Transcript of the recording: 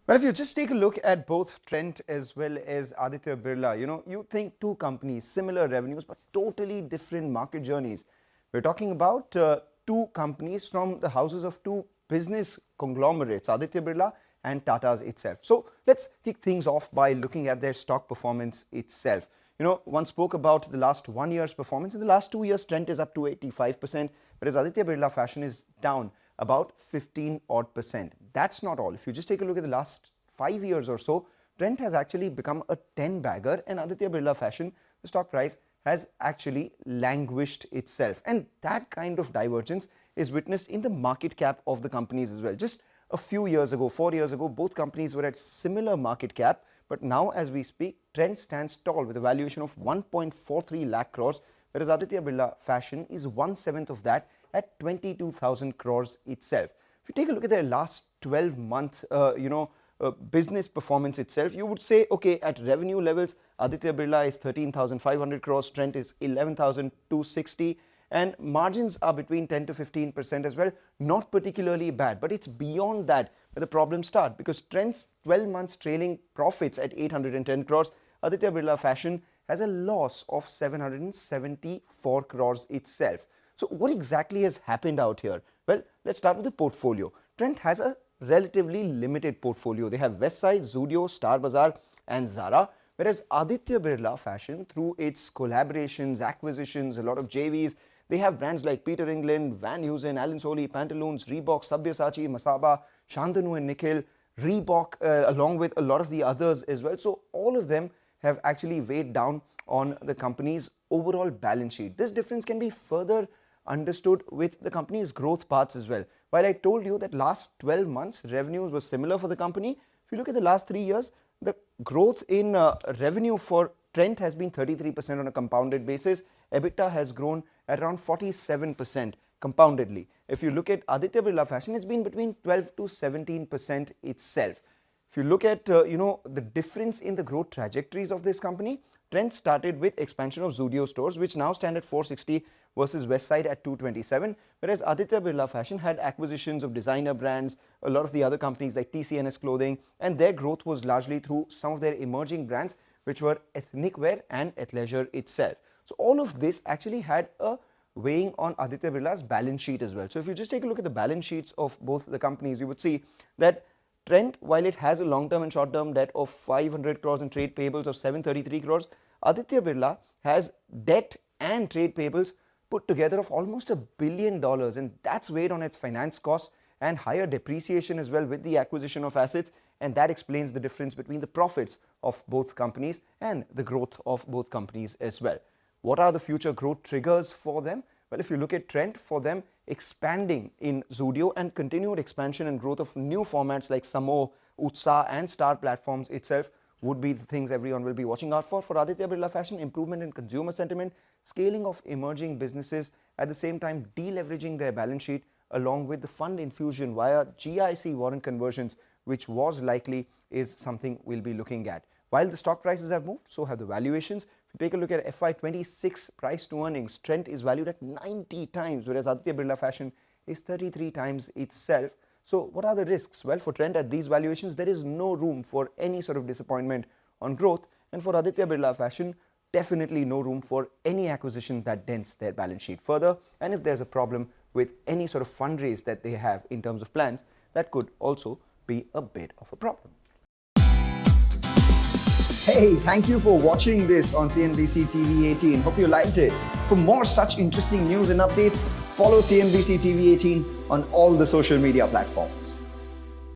Well, if you just take a look at both Trent as well as Aditya Birla, you think two companies, similar revenues, but totally different market journeys. We're talking about two companies from the houses of two business conglomerates, Aditya Birla and Tata's itself. So let's kick things off by looking at their stock performance itself. One spoke about the last 1 year's performance. In the last 2 years, Trent is up to 85%, whereas Aditya Birla Fashion is down about 15 odd percent. That's not all. If you just take a look at the last 5 years or so, Trent has actually become a 10 bagger, and Aditya Birla Fashion, the stock price has actually languished itself. And that kind of divergence is witnessed in the market cap of the companies as well. Just a few years ago, 4 years ago, both companies were at similar market cap, but now as we speak, Trent stands tall with a valuation of 1.43 lakh crores, whereas Aditya Birla Fashion is 1/7 of that at 22,000 crores itself. If you take a look at their last 12-month, business performance itself, you would say, okay, at revenue levels, Aditya Birla is 13,500 crores, Trent is 11,260, and margins are between 10 to 15% as well. Not particularly bad, but it's beyond that where the problems start, because Trent's 12 months trailing profits at 810 crores, Aditya Birla Fashion has a loss of 774 crores itself. So what exactly has happened out here? Well, let's start with the portfolio. Trent has a relatively limited portfolio. They have Westside, Zudio, Star Bazaar and Zara, whereas Aditya Birla Fashion, through its collaborations, acquisitions, a lot of JVs, they have brands like Peter England, Van Heusen, Allen Solly, Pantaloons, Reebok, Sabyasachi, Masaba, Shantanu and Nikhil, Reebok, along with a lot of the others as well. So all of them have actually weighed down on the company's overall balance sheet. This difference can be further understood with the company's growth paths as well. While I told you that last 12 months revenues were similar for the company, if you look at the last 3 years, the growth in revenue for Trent has been 33% on a compounded basis. EBITDA has grown at around 47% compoundedly. If you look at Aditya Birla Fashion, it's been between 12 to 17% itself. If you look at the difference in the growth trajectories of this company, Trent started with expansion of Zudio stores, which now stand at 460 versus Westside at 227, whereas Aditya Birla Fashion had acquisitions of designer brands, a lot of the other companies like TCNS Clothing, and their growth was largely through some of their emerging brands, which were ethnic wear and athleisure itself. So all of this actually had a weighing on Aditya Birla's balance sheet as well. So if you just take a look at the balance sheets of both the companies, you would see that Trent, while it has a long-term and short-term debt of 500 crores and trade payables of 733 crores, Aditya Birla has debt and trade payables put together of almost $1 billion, and that's weighed on its finance costs and higher depreciation as well with the acquisition of assets, and that explains the difference between the profits of both companies and the growth of both companies as well. What are the future growth triggers for them? Well, if you look at Trent, for them, expanding in Zudio and continued expansion and growth of new formats like Samo, Utsa and Star platforms itself would be the things everyone will be watching out for. For Aditya Birla Fashion, improvement in consumer sentiment, scaling of emerging businesses, at the same time deleveraging their balance sheet along with the fund infusion via GIC warrant conversions, which was likely, is something we'll be looking at. While the stock prices have moved, so have the valuations. If you take a look at FY26 price to earnings, Trent is valued at 90 times, whereas Aditya Birla Fashion is 33 times itself. So what are the risks? Well, for Trent at these valuations, there is no room for any sort of disappointment on growth. And for Aditya Birla Fashion, definitely no room for any acquisition that dents their balance sheet further. And if there's a problem with any sort of fundraise that they have in terms of plans, that could also be a bit of a problem. Hey, thank you for watching this on CNBC TV18. Hope you liked it. For more such interesting news and updates, follow CNBC TV18 on all the social media platforms.